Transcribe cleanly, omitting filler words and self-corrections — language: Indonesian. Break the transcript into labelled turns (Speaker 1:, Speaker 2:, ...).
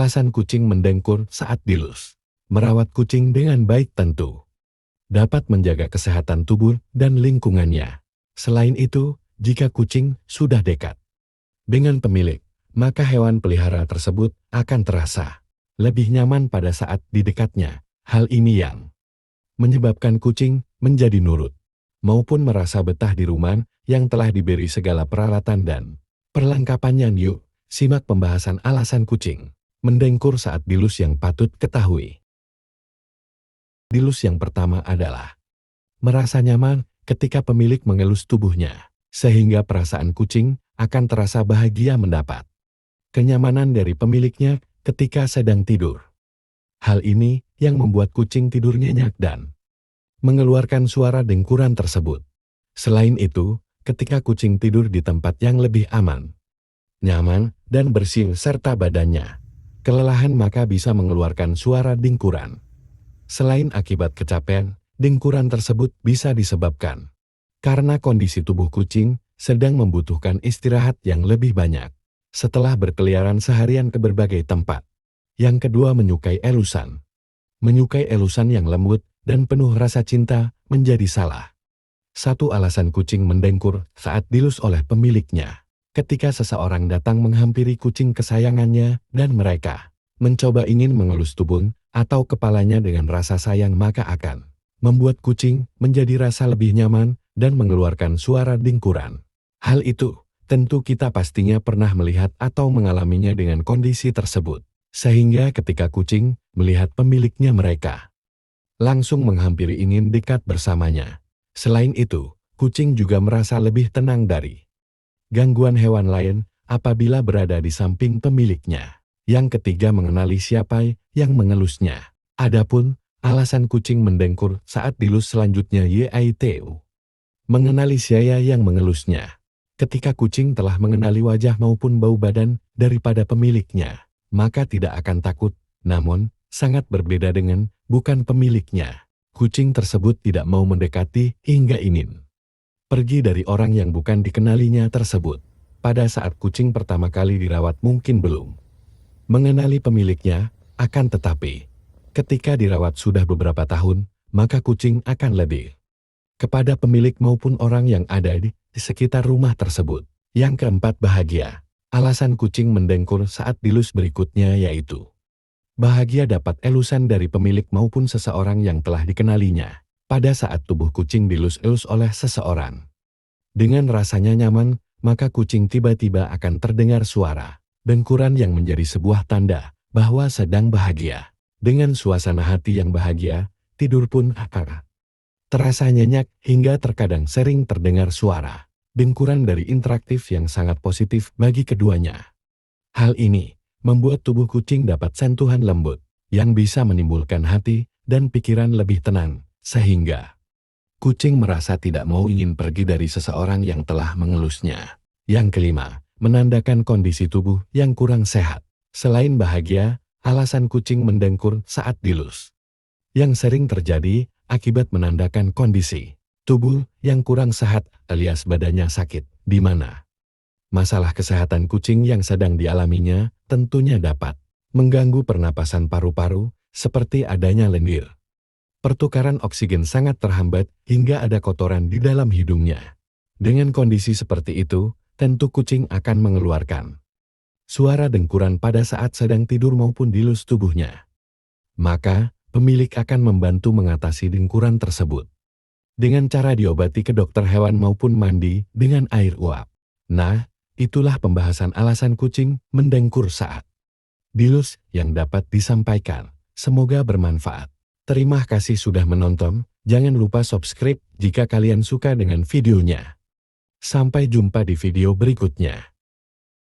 Speaker 1: alasan kucing mendengkur saat dilus. Merawat kucing dengan baik tentu dapat menjaga kesehatan tubuh dan lingkungannya. Selain itu, jika kucing sudah dekat dengan pemilik, maka hewan pelihara tersebut akan terasa lebih nyaman pada saat di dekatnya. Hal ini yang menyebabkan kucing menjadi nurut maupun merasa betah di rumah yang telah diberi segala peralatan dan perlengkapannya. Yuk, simak pembahasan alasan kucing mendengkur saat dilus yang patut ketahui. Dilus yang pertama adalah merasa nyaman ketika pemilik mengelus tubuhnya, sehingga perasaan kucing akan terasa bahagia mendapat kenyamanan dari pemiliknya ketika sedang tidur. Hal ini yang membuat kucing tidur nyenyak dan mengeluarkan suara dengkuran tersebut. Selain itu, ketika kucing tidur di tempat yang lebih aman, nyaman, dan bersih serta badannya kelelahan, maka bisa mengeluarkan suara dengkuran. Selain akibat kecapean, dengkuran tersebut bisa disebabkan karena kondisi tubuh kucing sedang membutuhkan istirahat yang lebih banyak setelah berkeliaran seharian ke berbagai tempat. Yang kedua, menyukai elusan. Menyukai elusan yang lembut dan penuh rasa cinta menjadi salah satu alasan kucing mendengkur saat dilus oleh pemiliknya. Ketika seseorang datang menghampiri kucing kesayangannya dan mereka mencoba ingin mengelus tubuh atau kepalanya dengan rasa sayang, maka akan membuat kucing menjadi rasa lebih nyaman dan mengeluarkan suara dengkuran. Hal itu tentu kita pastinya pernah melihat atau mengalaminya dengan kondisi tersebut, sehingga ketika kucing melihat pemiliknya, mereka langsung menghampiri ingin dekat bersamanya. Selain itu, kucing juga merasa lebih tenang dari gangguan hewan lain apabila berada di samping pemiliknya. Yang ketiga, mengenali siapa yang mengelusnya. Adapun alasan kucing mendengkur saat dilus selanjutnya yaitu mengenali siapa yang mengelusnya. Ketika kucing telah mengenali wajah maupun bau badan daripada pemiliknya, maka tidak akan takut, namun sangat berbeda dengan bukan pemiliknya. Kucing tersebut tidak mau mendekati hingga ingin pergi dari orang yang bukan dikenalinya tersebut. Pada saat kucing pertama kali dirawat mungkin belum mengenali pemiliknya, akan tetapi ketika dirawat sudah beberapa tahun, maka kucing akan lebih kepada pemilik maupun orang yang ada di sekitar rumah tersebut. Yang keempat, bahagia. Alasan kucing mendengkur saat dilus berikutnya yaitu bahagia dapat elusan dari pemilik maupun seseorang yang telah dikenalinya. Pada saat tubuh kucing dilus-elus oleh seseorang dengan rasanya nyaman, maka kucing tiba-tiba akan terdengar suara dengkuran yang menjadi sebuah tanda bahwa sedang bahagia. Dengan suasana hati yang bahagia, tidur pun akan terasa nyenyak hingga terkadang sering terdengar suara dengkuran dari interaktif yang sangat positif bagi keduanya. Hal ini membuat tubuh kucing dapat sentuhan lembut yang bisa menimbulkan hati dan pikiran lebih tenang, sehingga kucing merasa tidak mau ingin pergi dari seseorang yang telah mengelusnya. Yang kelima, menandakan kondisi tubuh yang kurang sehat. Selain bahagia, alasan kucing mendengkur saat dilus yang sering terjadi akibat menandakan kondisi tubuh yang kurang sehat alias badannya sakit, di mana masalah kesehatan kucing yang sedang dialaminya tentunya dapat mengganggu pernapasan paru-paru seperti adanya lendir. Pertukaran oksigen sangat terhambat hingga ada kotoran di dalam hidungnya. Dengan kondisi seperti itu, tentu kucing akan mengeluarkan suara dengkuran pada saat sedang tidur maupun dilus tubuhnya. Maka, pemilik akan membantu mengatasi dengkuran tersebut dengan cara diobati ke dokter hewan maupun mandi dengan air uap. Nah, itulah pembahasan alasan kucing mendengkur saat dilus yang dapat disampaikan. Semoga bermanfaat. Terima kasih sudah menonton. Jangan lupa subscribe jika kalian suka dengan videonya. Sampai jumpa di video berikutnya.